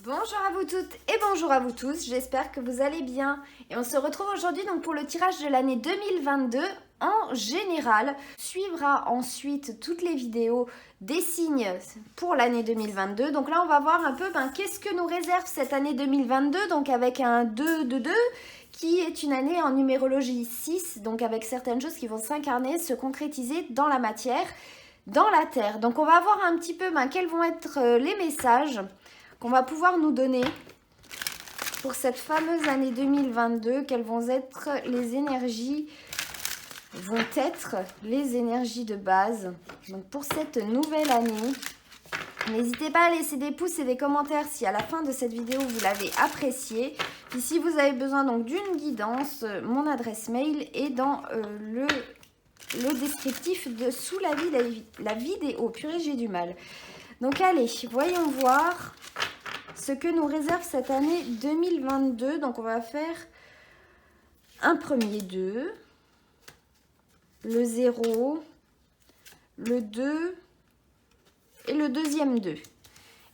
Bonjour à vous toutes et bonjour à vous tous, j'espère que vous allez bien. Et on se retrouve aujourd'hui donc pour le tirage de l'année 2022 en général. Suivra ensuite toutes les vidéos des signes pour l'année 2022. Donc là on va voir un peu qu'est-ce que nous réserve cette année 2022, donc avec un 2 de 2 qui est une année en numérologie 6, donc avec certaines choses qui vont s'incarner, se concrétiser dans la matière, dans la terre. Donc on va voir un petit peu quels vont être les messages qu'on va pouvoir nous donner pour cette fameuse année 2022, quelles vont être les énergies de base. Donc pour cette nouvelle année, n'hésitez pas à laisser des pouces et des commentaires si à la fin de cette vidéo vous l'avez appréciée. Puis si vous avez besoin donc d'une guidance, mon adresse mail est dans le descriptif sous la vidéo. Purée, j'ai du mal. Donc allez, voyons voir ce que nous réserve cette année 2022. Donc on va faire un premier 2, le 0, le 2 et le deuxième 2.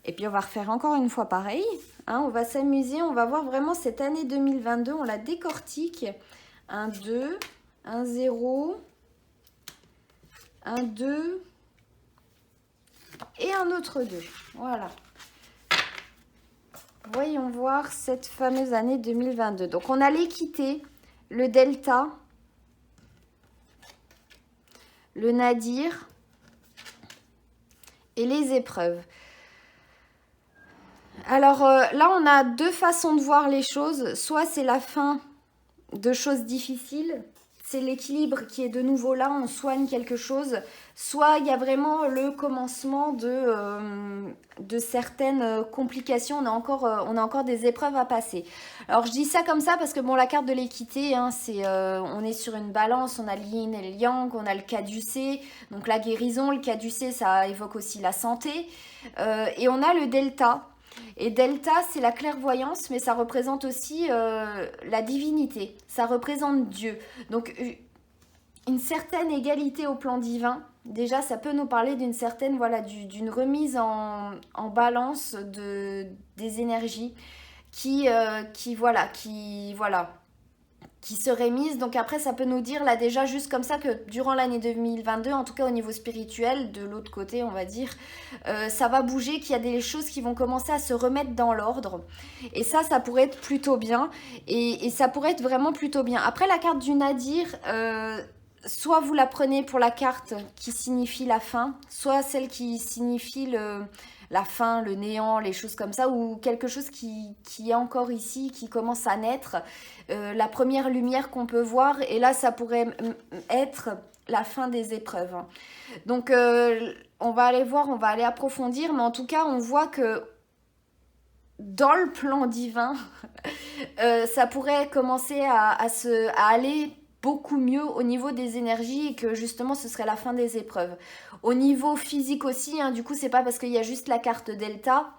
Et puis on va refaire encore une fois pareil. On va s'amuser, on va voir vraiment cette année 2022, on la décortique. Un 2, un 0, un 2 et un autre 2. Voilà. Voyons voir cette fameuse année 2022. Donc, on a l'équité, le delta, le nadir et les épreuves. Alors là, on a deux façons de voir les choses. Soit c'est la fin de choses difficiles, c'est l'équilibre qui est de nouveau là, on soigne quelque chose. Soit il y a vraiment le commencement de certaines complications, on a encore des épreuves à passer. Alors je dis ça comme ça parce que bon, la carte de l'équité, on est sur une balance, on a le yin et le yang, on a le caducée, donc la guérison, le caducée ça évoque aussi la santé, et on a le delta. Et delta, c'est la clairvoyance, mais ça représente aussi la divinité, ça représente Dieu. Donc une certaine égalité au plan divin, déjà ça peut nous parler d'une certaine, d'une remise en balance des énergies qui serait mise. Donc après ça peut nous dire là déjà juste comme ça que durant l'année 2022, en tout cas au niveau spirituel, de l'autre côté on va dire, ça va bouger, qu'il y a des choses qui vont commencer à se remettre dans l'ordre. Et ça pourrait être plutôt bien. Et ça pourrait être vraiment plutôt bien. Après la carte du Nadir, soit vous la prenez pour la carte qui signifie la fin, soit celle qui signifie la fin, le néant, les choses comme ça, ou quelque chose qui est encore ici, qui commence à naître, la première lumière qu'on peut voir, et là ça pourrait être la fin des épreuves. Donc on va aller voir, on va aller approfondir, mais en tout cas on voit que dans le plan divin, ça pourrait commencer à aller beaucoup mieux au niveau des énergies, et que justement ce serait la fin des épreuves. Au niveau physique aussi, du coup c'est pas parce qu'il y a juste la carte delta.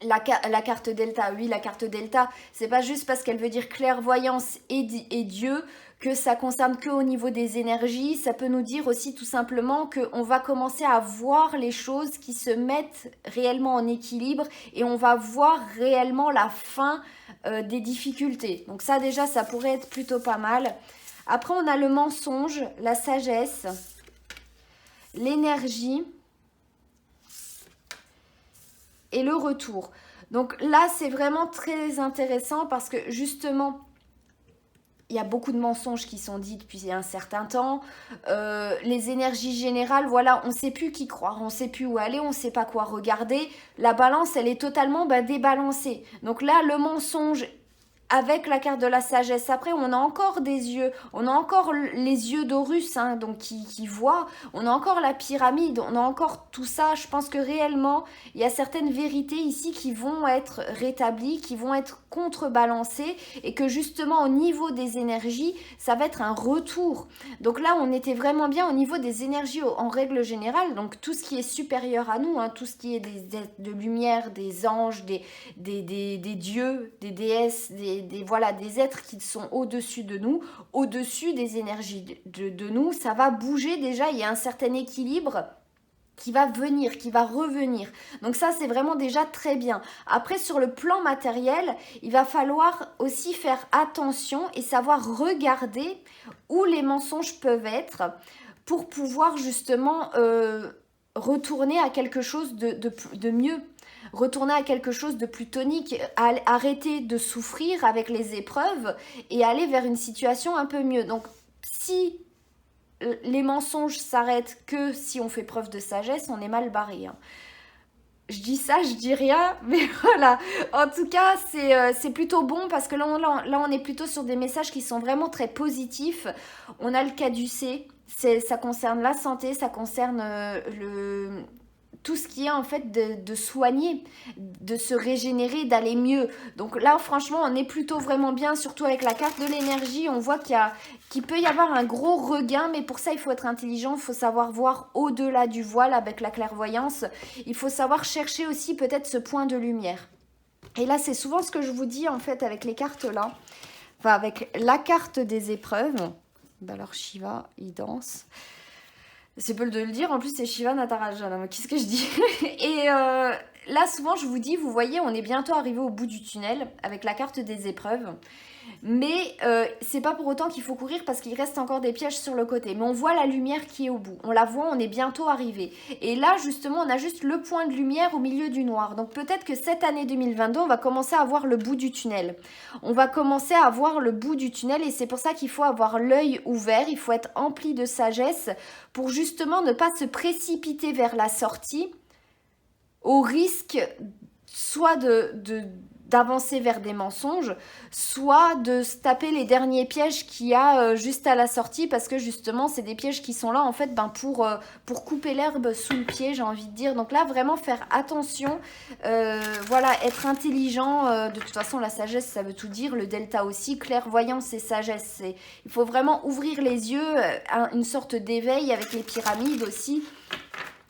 La carte delta, oui, la carte delta, c'est pas juste parce qu'elle veut dire clairvoyance et Dieu que ça concerne que au niveau des énergies. Ça peut nous dire aussi tout simplement qu'on va commencer à voir les choses qui se mettent réellement en équilibre, et on va voir réellement la fin des difficultés. Donc ça déjà, ça pourrait être plutôt pas mal. Après, on a le mensonge, la sagesse, l'énergie et le retour. Donc là, c'est vraiment très intéressant parce que justement, il y a beaucoup de mensonges qui sont dits depuis un certain temps. Les énergies générales, voilà, on ne sait plus qui croire, on ne sait plus où aller, on ne sait pas quoi regarder. La balance, elle est totalement débalancée. Donc là, le mensonge avec la carte de la sagesse. Après, on a encore des yeux, on a encore les yeux d'Horus, donc qui voient, on a encore la pyramide, on a encore tout ça. Je pense que réellement, il y a certaines vérités ici qui vont être rétablies, qui vont être contrebalancées, et que justement au niveau des énergies, ça va être un retour. Donc là, on était vraiment bien au niveau des énergies en règle générale, donc tout ce qui est supérieur à nous, tout ce qui est de lumière, des anges, des dieux, des déesses, des êtres qui sont au-dessus de nous, au-dessus des énergies de nous, ça va bouger déjà, il y a un certain équilibre qui va venir, qui va revenir. Donc ça, c'est vraiment déjà très bien. Après, sur le plan matériel, il va falloir aussi faire attention et savoir regarder où les mensonges peuvent être pour pouvoir justement retourner à quelque chose de mieux. Retourner à quelque chose de plus tonique, arrêter de souffrir avec les épreuves et aller vers une situation un peu mieux. Donc, si les mensonges s'arrêtent que si on fait preuve de sagesse, on est mal barré. Hein. Je dis ça, je dis rien, mais voilà. En tout cas, c'est plutôt bon parce que là, on est plutôt sur des messages qui sont vraiment très positifs. On a le caducée, ça concerne la santé, ça concerne tout ce qui est en fait de soigner, de se régénérer, d'aller mieux. Donc là, franchement, on est plutôt vraiment bien, surtout avec la carte de l'énergie. On voit qu'il peut y avoir un gros regain, mais pour ça, il faut être intelligent, il faut savoir voir au-delà du voile avec la clairvoyance. Il faut savoir chercher aussi peut-être ce point de lumière. Et là, c'est souvent ce que je vous dis en fait avec les cartes là, enfin avec la carte des épreuves. Ben alors Shiva, il danse. C'est peu de le dire, en plus c'est Shiva Natarajan, qu'est-ce que je dis? Et là souvent je vous dis, vous voyez, on est bientôt arrivé au bout du tunnel avec la carte des épreuves. Mais c'est pas pour autant qu'il faut courir parce qu'il reste encore des pièges sur le côté. Mais on voit la lumière qui est au bout. On la voit, on est bientôt arrivé. Et là, justement, on a juste le point de lumière au milieu du noir. Donc peut-être que cette année 2022, on va commencer à voir le bout du tunnel. On va commencer à voir le bout du tunnel et c'est pour ça qu'il faut avoir l'œil ouvert. Il faut être empli de sagesse pour justement ne pas se précipiter vers la sortie au risque soit d'avancer vers des mensonges, soit de se taper les derniers pièges qu'il y a juste à la sortie, parce que justement, c'est des pièges qui sont là, en fait, pour couper l'herbe sous le pied, j'ai envie de dire. Donc là, vraiment faire attention, voilà, être intelligent. De toute façon, la sagesse, ça veut tout dire. Le delta aussi, clairvoyance et sagesse. Il faut vraiment ouvrir les yeux, une sorte d'éveil avec les pyramides aussi.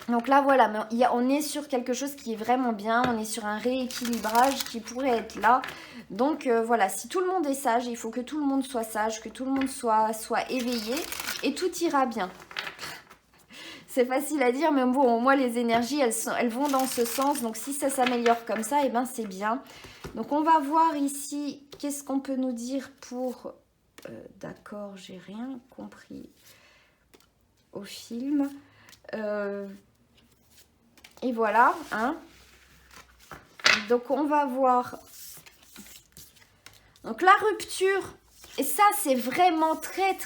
Donc là, voilà, on est sur quelque chose qui est vraiment bien. On est sur un rééquilibrage qui pourrait être là. Donc voilà, si tout le monde est sage, il faut que tout le monde soit sage, que tout le monde soit éveillé et tout ira bien. C'est facile à dire, mais bon, moi, les énergies, elles vont dans ce sens. Donc si ça s'améliore comme ça, eh ben, c'est bien. Donc on va voir ici, qu'est-ce qu'on peut nous dire pour... D'accord, j'ai rien compris au film. Et voilà, hein. Donc on va voir. Donc la rupture, et ça c'est vraiment très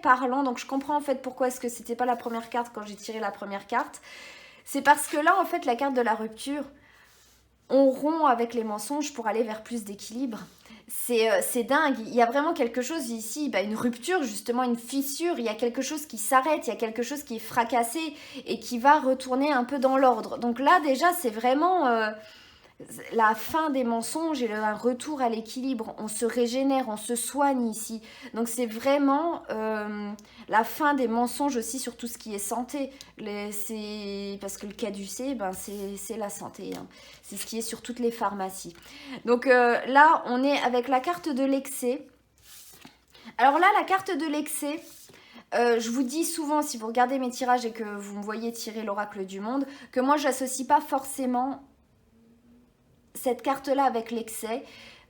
parlant. Donc je comprends en fait pourquoi est-ce que c'était pas la première carte quand j'ai tiré la première carte. C'est parce que là en fait la carte de la rupture, on rompt avec les mensonges pour aller vers plus d'équilibre. C'est dingue, il y a vraiment quelque chose ici, une rupture justement, une fissure, il y a quelque chose qui s'arrête, il y a quelque chose qui est fracassé et qui va retourner un peu dans l'ordre. Donc là déjà c'est vraiment la fin des mensonges et un retour à l'équilibre. On se régénère, on se soigne ici. Donc c'est vraiment la fin des mensonges aussi sur tout ce qui est santé. Parce que le caducée, c'est la santé. Hein. C'est ce qui est sur toutes les pharmacies. Donc là, on est avec la carte de l'excès. Alors là, la carte de l'excès, je vous dis souvent, si vous regardez mes tirages et que vous me voyez tirer l'oracle du monde, que moi, j'associe pas forcément cette carte-là avec l'excès,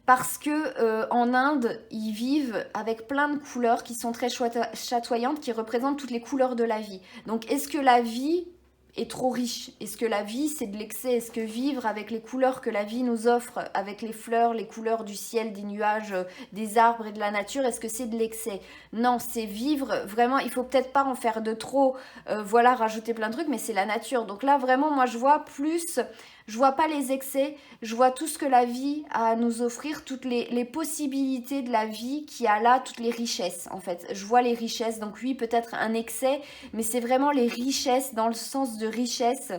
parce que en Inde, ils vivent avec plein de couleurs qui sont très chatoyantes, qui représentent toutes les couleurs de la vie. Donc, est-ce que la vie est trop riche? Est-ce que la vie, c'est de l'excès? Est-ce que vivre avec les couleurs que la vie nous offre, avec les fleurs, les couleurs du ciel, des nuages, des arbres et de la nature, est-ce que c'est de l'excès? Non, c'est vivre vraiment, il faut peut-être pas en faire de trop, voilà, rajouter plein de trucs, mais c'est la nature. Donc là, vraiment, moi, je vois plus... Je vois pas les excès, je vois tout ce que la vie a à nous offrir, toutes les possibilités de la vie qui a là, toutes les richesses en fait. Je vois les richesses, donc oui peut-être un excès, mais c'est vraiment les richesses dans le sens de richesse.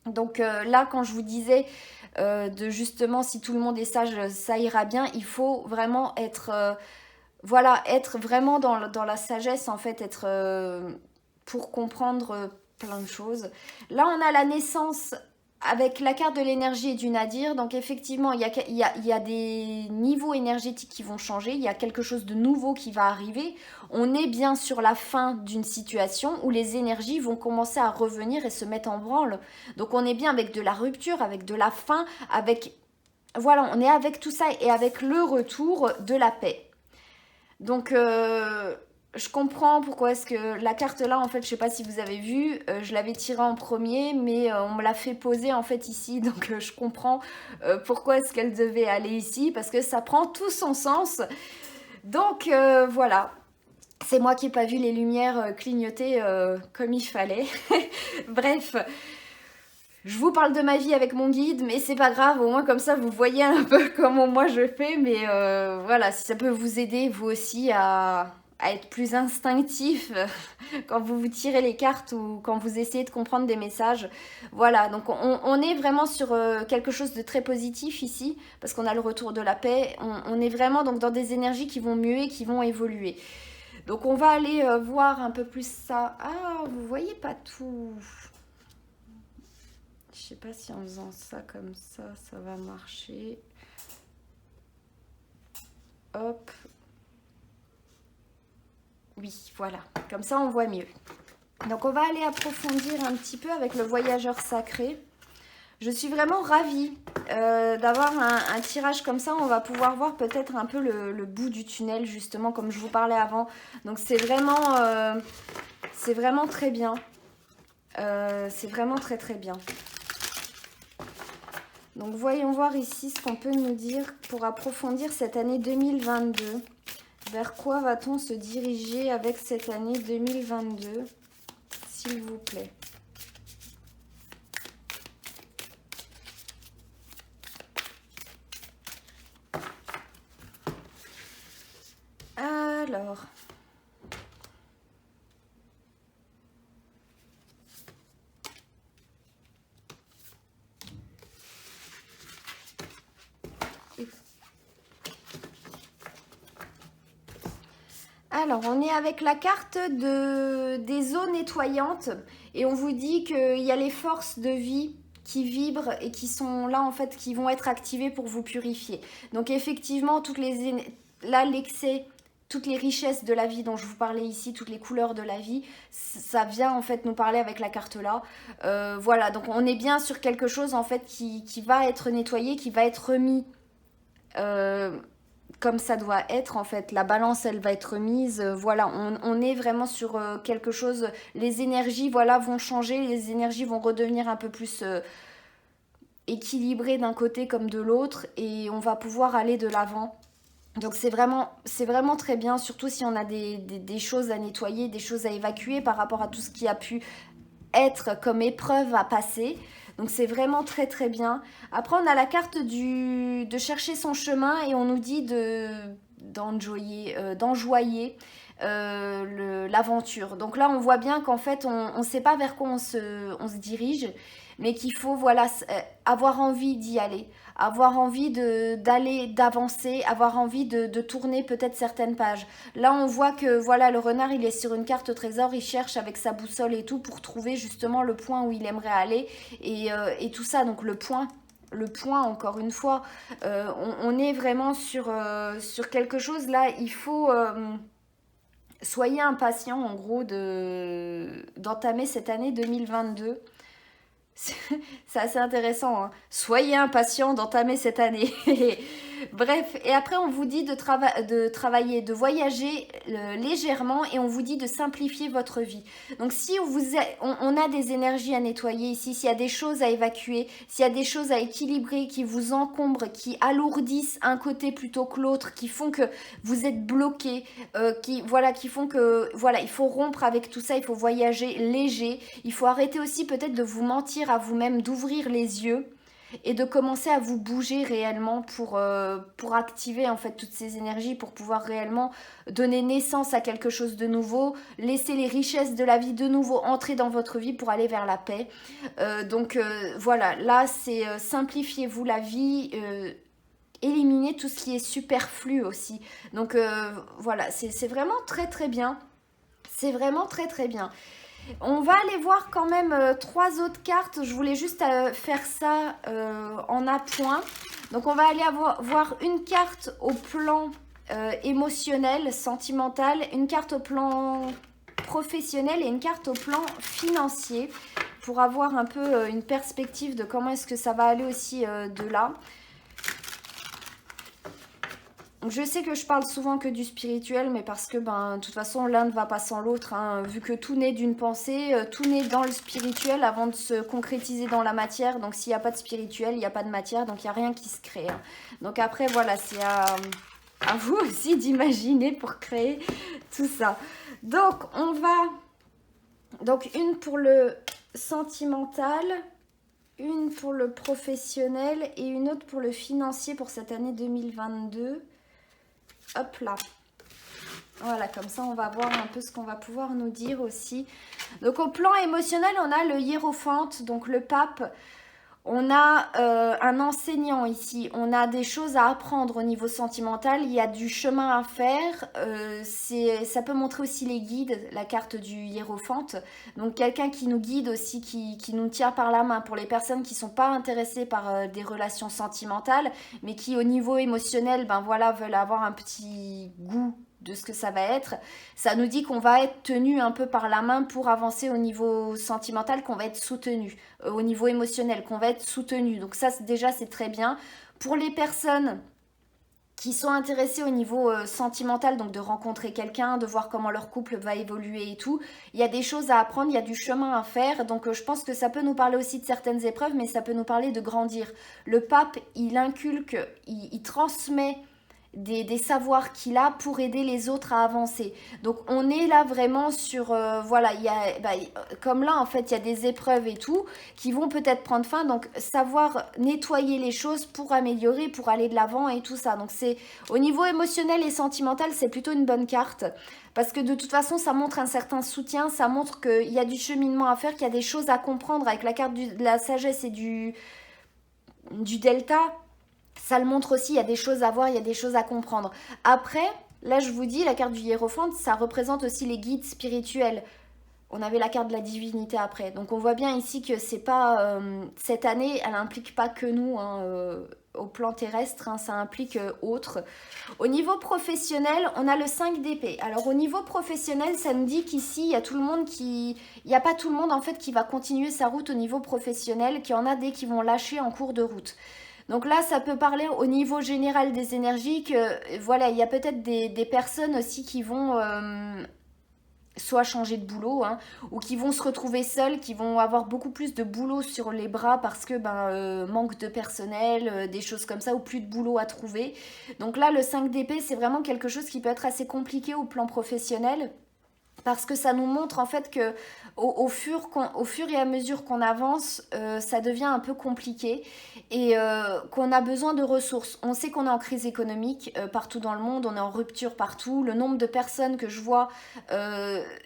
Donc là quand je vous disais de justement si tout le monde est sage, ça ira bien, il faut vraiment être, voilà, être vraiment dans la sagesse en fait, être pour comprendre plein de choses. Là on a la naissance avec la carte de l'énergie et du nadir, donc effectivement, il y a des niveaux énergétiques qui vont changer, il y a quelque chose de nouveau qui va arriver. On est bien sur la fin d'une situation où les énergies vont commencer à revenir et se mettre en branle. Donc on est bien avec de la rupture, avec de la fin, avec... Voilà, on est avec tout ça et avec le retour de la paix. Donc, je comprends pourquoi est-ce que la carte là, en fait, je sais pas si vous avez vu, je l'avais tirée en premier, mais on me l'a fait poser en fait ici, donc je comprends pourquoi est-ce qu'elle devait aller ici, parce que ça prend tout son sens. Donc, voilà. C'est moi qui n'ai pas vu les lumières clignoter comme il fallait. Bref, je vous parle de ma vie avec mon guide, mais c'est pas grave, au moins comme ça vous voyez un peu comment moi je fais. Mais voilà, si ça peut vous aider vous aussi à être plus instinctif quand vous vous tirez les cartes ou quand vous essayez de comprendre des messages. Voilà, donc on est vraiment sur quelque chose de très positif ici, parce qu'on a le retour de la paix. On est vraiment donc dans des énergies qui vont muer, qui vont évoluer. Donc on va aller voir un peu plus ça. Ah, vous voyez pas tout. Je sais pas si en faisant ça comme ça va marcher. Hop. Oui, voilà. Comme ça, on voit mieux. Donc, on va aller approfondir un petit peu avec le voyageur sacré. Je suis vraiment ravie d'avoir un tirage comme ça. On va pouvoir voir peut-être un peu le bout du tunnel, justement, comme je vous parlais avant. Donc, c'est vraiment très bien. C'est vraiment très, très bien. Donc voyons voir ici ce qu'on peut nous dire pour approfondir cette année 2022. Vers quoi va-t-on se diriger avec cette année 2022, s'il vous plaît? Alors... Alors, on est avec la carte des eaux nettoyantes et on vous dit qu'il y a les forces de vie qui vibrent et qui sont là en fait, qui vont être activées pour vous purifier. Donc effectivement, là l'excès, toutes les richesses de la vie dont je vous parlais ici, toutes les couleurs de la vie, ça vient en fait nous parler avec la carte là. Voilà, donc on est bien sur quelque chose en fait qui va être nettoyé, qui va être remis. Comme ça doit être en fait, la balance elle va être mise, voilà, on est vraiment sur quelque chose, les énergies voilà vont changer, les énergies vont redevenir un peu plus équilibrées d'un côté comme de l'autre et on va pouvoir aller de l'avant. Donc c'est vraiment très bien, surtout si on a des choses à nettoyer, des choses à évacuer par rapport à tout ce qui a pu être comme épreuve à passer. Donc c'est vraiment très très bien. Après on a la carte de chercher son chemin et on nous dit d'enjoyer l'aventure. Donc là on voit bien qu'en fait on ne sait pas vers quoi on se dirige, mais qu'il faut voilà avoir envie d'y aller, avoir envie d'avancer, avoir envie de tourner peut-être certaines pages. Là on voit que voilà le renard il est sur une carte au trésor, il cherche avec sa boussole et tout pour trouver justement le point où il aimerait aller et tout ça. Donc le point encore une fois, on est vraiment sur quelque chose là, il faut... soyez impatient en gros d'entamer cette année 2022. C'est assez intéressant, hein. Soyez impatient d'entamer cette année. Bref, et après on vous dit de travailler, de voyager légèrement et on vous dit de simplifier votre vie. Donc si on a des énergies à nettoyer ici, s'il y a des choses à évacuer, s'il y a des choses à équilibrer qui vous encombrent, qui alourdissent un côté plutôt que l'autre, qui font que vous êtes bloqué, qui font que voilà, il faut rompre avec tout ça, il faut voyager léger, il faut arrêter aussi peut-être de vous mentir à vous-même, d'ouvrir les yeux et de commencer à vous bouger réellement pour activer en fait toutes ces énergies, pour pouvoir réellement donner naissance à quelque chose de nouveau, laisser les richesses de la vie de nouveau entrer dans votre vie pour aller vers la paix. Voilà, là c'est simplifiez-vous la vie, éliminez tout ce qui est superflu aussi. Donc voilà, c'est vraiment très très bien. C'est vraiment très très bien. On va aller voir quand même trois autres cartes. Je voulais juste faire ça en appoint. Donc on va aller voir une carte au plan émotionnel, sentimental, une carte au plan professionnel et une carte au plan financier pour avoir un peu une perspective de comment est-ce que ça va aller aussi de là. Je sais que je parle souvent que du spirituel, mais parce que de toute façon l'un ne va pas sans l'autre, hein, vu que tout naît d'une pensée, tout naît dans le spirituel avant de se concrétiser dans la matière. Donc s'il n'y a pas de spirituel, il n'y a pas de matière, donc il n'y a rien qui se crée. Hein. Donc après voilà, c'est à vous aussi d'imaginer pour créer tout ça. Donc on va, donc une pour le sentimental, une pour le professionnel et une autre pour le financier pour cette année 2022. Hop là. Voilà, comme ça on va voir un peu ce qu'on va pouvoir nous dire aussi. Donc au plan émotionnel, on a le hiérophante, donc le pape. On a un enseignant ici, on a des choses à apprendre au niveau sentimental, il y a du chemin à faire, ça peut montrer aussi les guides, la carte du hiérophante, donc quelqu'un qui nous guide aussi, qui nous tient par la main pour les personnes qui ne sont pas intéressées par des relations sentimentales, mais qui au niveau émotionnel, voilà, veulent avoir un petit goût de ce que ça va être, ça nous dit qu'on va être tenu un peu par la main pour avancer au niveau sentimental, qu'on va être soutenu, au niveau émotionnel, qu'on va être soutenu. Donc ça, déjà, c'est très bien. Pour les personnes qui sont intéressées au niveau sentimental, donc de rencontrer quelqu'un, de voir comment leur couple va évoluer et tout, il y a des choses à apprendre, il y a du chemin à faire, donc je pense que ça peut nous parler aussi de certaines épreuves, mais ça peut nous parler de grandir. Le pape, il inculque, il transmet des savoirs qu'il a pour aider les autres à avancer. Donc on est là vraiment sur, voilà, il y a, comme là en fait il y a des épreuves et tout qui vont peut-être prendre fin, donc savoir nettoyer les choses pour améliorer, pour aller de l'avant et tout ça. Donc c'est au niveau émotionnel et sentimental, c'est plutôt une bonne carte. Parce que de toute façon, ça montre un certain soutien, ça montre qu'il y a du cheminement à faire, qu'il y a des choses à comprendre avec la carte de la sagesse et du delta. Ça le montre aussi, il y a des choses à voir, il y a des choses à comprendre. Après, là je vous dis, la carte du hiérophante, ça représente aussi les guides spirituels. On avait la carte de la divinité après. Donc on voit bien ici que c'est pas... cette année, elle n'implique pas que nous, hein, au plan terrestre, hein, ça implique autres. Au niveau professionnel, on a le 5 d'épée. Alors au niveau professionnel, ça nous dit qu'ici, il y a tout le monde qui... Il n'y a pas tout le monde en fait qui va continuer sa route au niveau professionnel, qu'il y en a des qui vont lâcher en cours de route. Donc là, ça peut parler au niveau général des énergies que, voilà, il y a peut-être des personnes aussi qui vont soit changer de boulot, hein, ou qui vont se retrouver seules, qui vont avoir beaucoup plus de boulot sur les bras parce que manque de personnel, des choses comme ça, ou plus de boulot à trouver. Donc là, le 5 d'épée, c'est vraiment quelque chose qui peut être assez compliqué au plan professionnel. Parce que ça nous montre en fait que au fur et à mesure qu'on avance, ça devient un peu compliqué et qu'on a besoin de ressources. On sait qu'on est en crise économique partout dans le monde, on est en rupture partout. Le nombre de personnes que je vois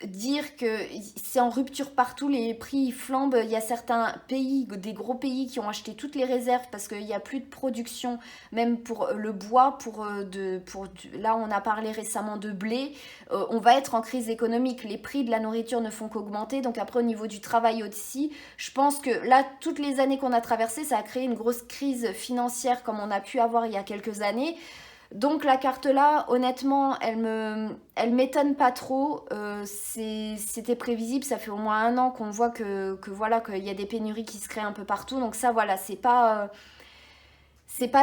dire que c'est en rupture partout, les prix flambent. Il y a certains pays, des gros pays qui ont acheté toutes les réserves parce qu'il n'y a plus de production, même pour le bois, là on a parlé récemment de blé. On va être en crise économique. Les prix de la nourriture ne font qu'augmenter, donc après au niveau du travail aussi, je pense que là, toutes les années qu'on a traversées, ça a créé une grosse crise financière comme on a pu avoir il y a quelques années. Donc la carte là, honnêtement, elle m'étonne pas trop. C'était prévisible, ça fait au moins 1 an qu'on voit que voilà, qu'il y a des pénuries qui se créent un peu partout, donc ça voilà, c'est pas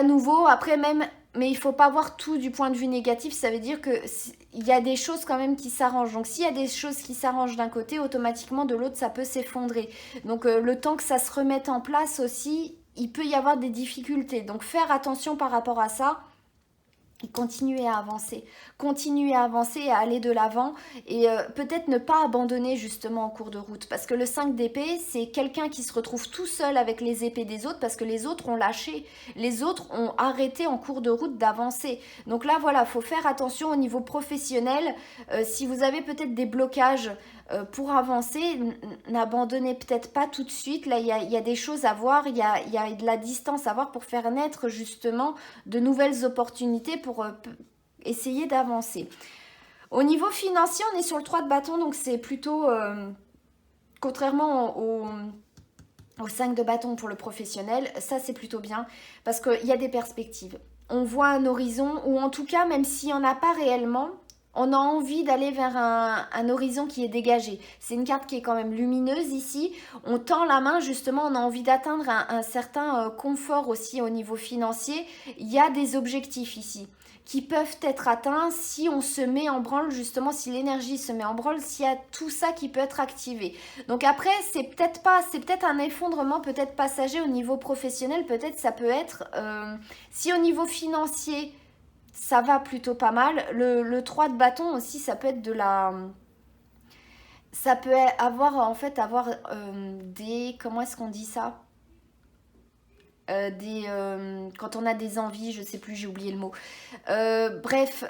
nouveau. Après même, mais il faut pas voir tout du point de vue négatif, ça veut dire que il y a des choses quand même qui s'arrangent. Donc s'il y a des choses qui s'arrangent d'un côté, automatiquement de l'autre ça peut s'effondrer. Donc le temps que ça se remette en place aussi, il peut y avoir des difficultés. Donc faire attention par rapport à ça. Et continuer à avancer et à aller de l'avant et peut-être ne pas abandonner justement en cours de route parce que le 5 d'épée c'est quelqu'un qui se retrouve tout seul avec les épées des autres parce que les autres ont lâché, les autres ont arrêté en cours de route d'avancer. Donc là voilà, faut faire attention au niveau professionnel, si vous avez peut-être des blocages pour avancer, n'abandonnez peut-être pas tout de suite. Là, il y a des choses à voir, il y a de la distance à voir pour faire naître justement de nouvelles opportunités pour essayer d'avancer. Au niveau financier, on est sur le 3 de bâton, donc c'est plutôt Contrairement au 5 de bâton pour le professionnel, ça c'est plutôt bien parce qu'il y a des perspectives. On voit un horizon, ou en tout cas, même s'il n'y en a pas réellement, on a envie d'aller vers un horizon qui est dégagé. C'est une carte qui est quand même lumineuse ici. On tend la main, justement, on a envie d'atteindre un certain confort aussi au niveau financier. Il y a des objectifs ici qui peuvent être atteints si on se met en branle, justement, si l'énergie se met en branle, s'il y a tout ça qui peut être activé. Donc après, c'est peut-être un effondrement peut-être passager au niveau professionnel, peut-être ça peut être, si au niveau financier, ça va plutôt pas mal. Le 3 de bâton aussi, ça peut être de la... Ça peut avoir, en fait, avoir des... Comment est-ce qu'on dit ça? Quand on a des envies, je sais plus, j'ai oublié le mot. Bref,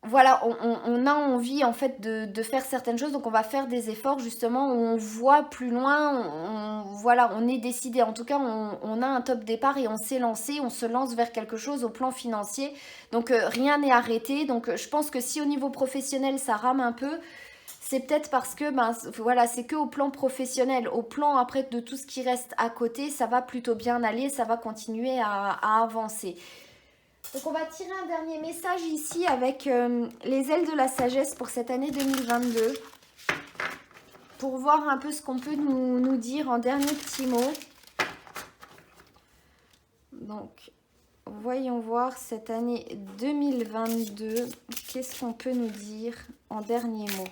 voilà, on a envie en fait de faire certaines choses, donc on va faire des efforts justement où on voit plus loin, voilà, on est décidé, en tout cas on a un top départ et on s'est lancé, on se lance vers quelque chose au plan financier, donc rien n'est arrêté, donc je pense que si au niveau professionnel ça rame un peu, c'est peut-être parce que ben, voilà, c'est que au plan professionnel, au plan après de tout ce qui reste à côté, ça va plutôt bien aller, ça va continuer à avancer. Donc on va tirer un dernier message ici avec les ailes de la sagesse pour cette année 2022. Pour voir un peu ce qu'on peut nous dire en dernier petit mot. Donc voyons voir cette année 2022. Qu'est-ce qu'on peut nous dire en dernier mot?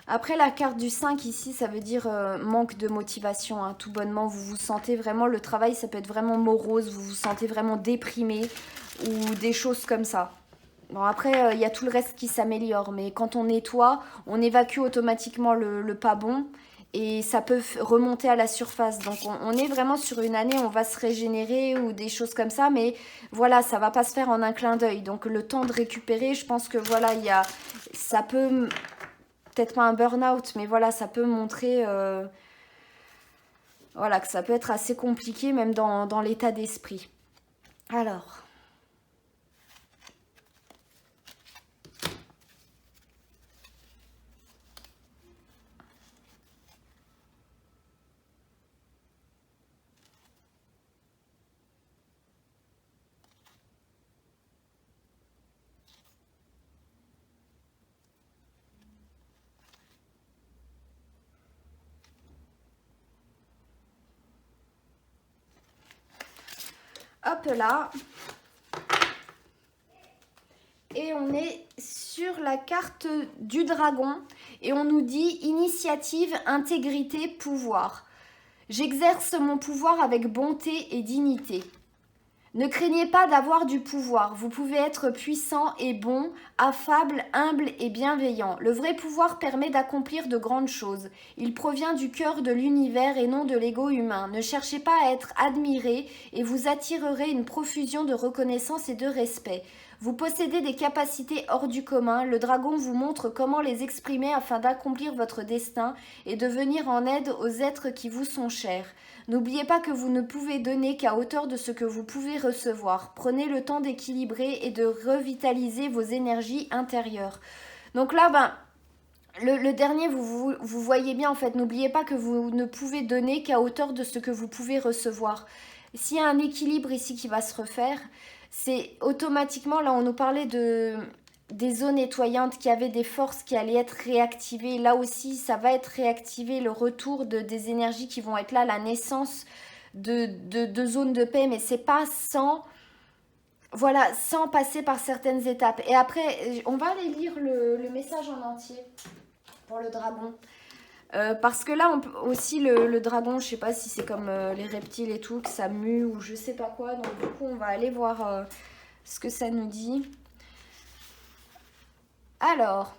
Après la carte du 5 ici, ça veut dire manque de motivation, hein, tout bonnement. Vous vous sentez vraiment, le travail ça peut être vraiment morose, vous vous sentez vraiment déprimé ou des choses comme ça. Bon après, il y a tout le reste qui s'améliore, mais quand on nettoie, on évacue automatiquement le pas bon et ça peut remonter à la surface. Donc on est vraiment sur une année, on va se régénérer ou des choses comme ça, mais voilà, ça va pas se faire en un clin d'œil. Donc le temps de récupérer, je pense que voilà, ça peut... Peut-être pas un burn-out, mais voilà, ça peut montrer voilà, que ça peut être assez compliqué, même dans l'état d'esprit. Alors. Hop là. Et on est sur la carte du dragon. Et on nous dit initiative, intégrité, pouvoir. J'exerce mon pouvoir avec bonté et dignité. Ne craignez pas d'avoir du pouvoir. Vous pouvez être puissant et bon, affable, humble et bienveillant. Le vrai pouvoir permet d'accomplir de grandes choses. Il provient du cœur de l'univers et non de l'ego humain. Ne cherchez pas à être admiré et vous attirerez une profusion de reconnaissance et de respect. Vous possédez des capacités hors du commun. Le dragon vous montre comment les exprimer afin d'accomplir votre destin et de venir en aide aux êtres qui vous sont chers. N'oubliez pas que vous ne pouvez donner qu'à hauteur de ce que vous pouvez recevoir. Prenez le temps d'équilibrer et de revitaliser vos énergies intérieures. Donc là, ben, le dernier, vous voyez bien en fait. N'oubliez pas que vous ne pouvez donner qu'à hauteur de ce que vous pouvez recevoir. S'il y a un équilibre ici qui va se refaire, c'est automatiquement, là on nous parlait des eaux nettoyantes, qui avaient des forces qui allaient être réactivées. Là aussi, ça va être réactivé, le retour des énergies qui vont être là, la naissance de zones de paix, mais c'est pas sans... Voilà, sans passer par certaines étapes. Et après, on va aller lire le message en entier pour le dragon. Parce que là, aussi, le dragon, je sais pas si c'est comme les reptiles et tout, que ça mue ou je sais pas quoi. Donc du coup, on va aller voir ce que ça nous dit. Alors,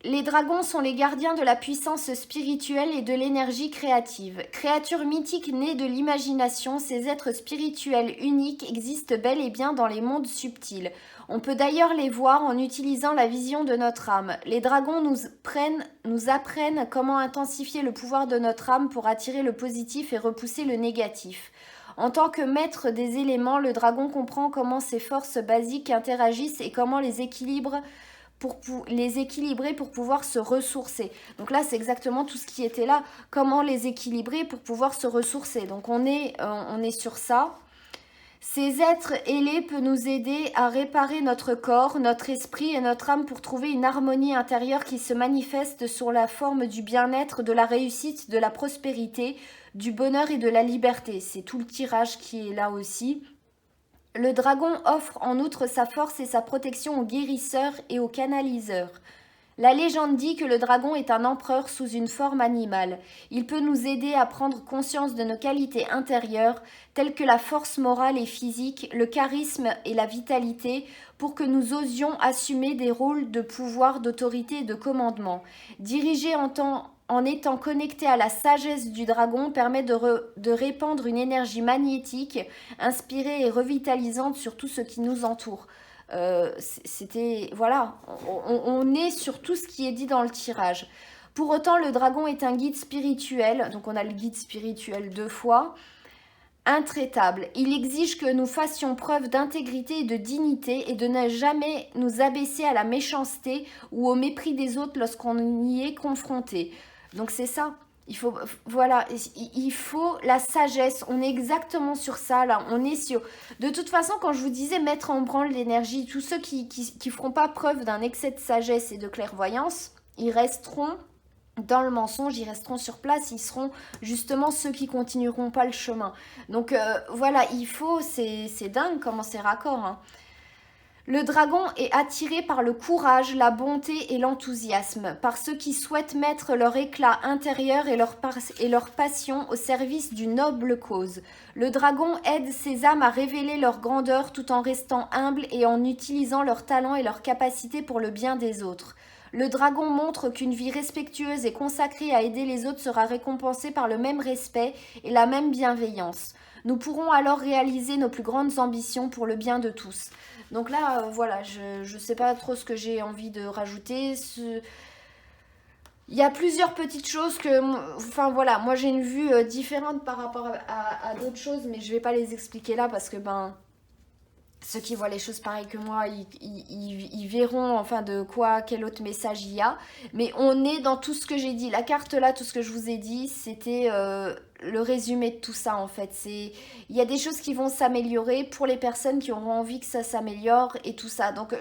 les dragons sont les gardiens de la puissance spirituelle et de l'énergie créative. Créatures mythiques nées de l'imagination, ces êtres spirituels uniques existent bel et bien dans les mondes subtils. On peut d'ailleurs les voir en utilisant la vision de notre âme. Les dragons nous apprennent comment intensifier le pouvoir de notre âme pour attirer le positif et repousser le négatif. En tant que maître des éléments, le dragon comprend comment ces forces basiques interagissent et comment les les équilibrer pour pouvoir se ressourcer. Donc là, c'est exactement tout ce qui était là. Comment les équilibrer pour pouvoir se ressourcer. Donc on est sur ça. Ces êtres ailés peuvent nous aider à réparer notre corps, notre esprit et notre âme pour trouver une harmonie intérieure qui se manifeste sous la forme du bien-être, de la réussite, de la prospérité, du bonheur et de la liberté. C'est tout le tirage qui est là aussi. Le dragon offre en outre sa force et sa protection aux guérisseurs et aux canaliseurs. La légende dit que le dragon est un empereur sous une forme animale. Il peut nous aider à prendre conscience de nos qualités intérieures, telles que la force morale et physique, le charisme et la vitalité, pour que nous osions assumer des rôles de pouvoir, d'autorité et de commandement. Diriger en étant connecté à la sagesse du dragon permet de répandre une énergie magnétique, inspirée et revitalisante sur tout ce qui nous entoure. Voilà, on est sur tout ce qui est dit dans le tirage. Pour autant, le dragon est un guide spirituel, donc on a le guide spirituel 2 fois, intraitable. Il exige que nous fassions preuve d'intégrité et de dignité et de ne jamais nous abaisser à la méchanceté ou au mépris des autres lorsqu'on y est confronté. Donc c'est ça. Il faut la sagesse. On est exactement sur ça là. On est sur. De toute façon, quand je vous disais mettre en branle l'énergie, tous ceux qui feront pas preuve d'un excès de sagesse et de clairvoyance, ils resteront dans le mensonge, ils resteront sur place, ils seront justement ceux qui continueront pas le chemin. Donc voilà, c'est dingue comment c'est raccord, hein. Le dragon est attiré par le courage, la bonté et l'enthousiasme, par ceux qui souhaitent mettre leur éclat intérieur et leur passion au service d'une noble cause. Le dragon aide ces âmes à révéler leur grandeur tout en restant humbles et en utilisant leurs talents et leurs capacités pour le bien des autres. Le dragon montre qu'une vie respectueuse et consacrée à aider les autres sera récompensée par le même respect et la même bienveillance. Nous pourrons alors réaliser nos plus grandes ambitions pour le bien de tous. Donc là, voilà, je ne sais pas trop ce que j'ai envie de rajouter. Il y a plusieurs petites choses enfin voilà, moi j'ai une vue différente par rapport à d'autres choses, mais je ne vais pas les expliquer là parce que ceux qui voient les choses pareilles que moi, ils verront enfin quel autre message il y a. Mais on est dans tout ce que j'ai dit. La carte là, tout ce que je vous ai dit, c'était le résumé de tout ça en fait. Il y a des choses qui vont s'améliorer pour les personnes qui auront envie que ça s'améliore et tout ça. Donc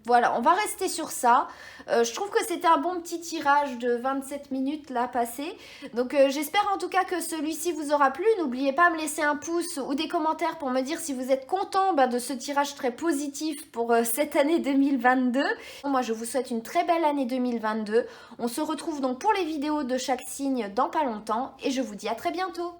voilà, on va rester sur ça. Je trouve que c'était un bon petit tirage de 27 minutes là passé. Donc j'espère en tout cas que celui-ci vous aura plu. N'oubliez pas de me laisser un pouce ou des commentaires pour me dire si vous êtes content de ce tirage très positif pour cette année 2022. Moi je vous souhaite une très belle année 2022. On se retrouve donc pour les vidéos de chaque signe dans pas longtemps et je vous dis à très bientôt.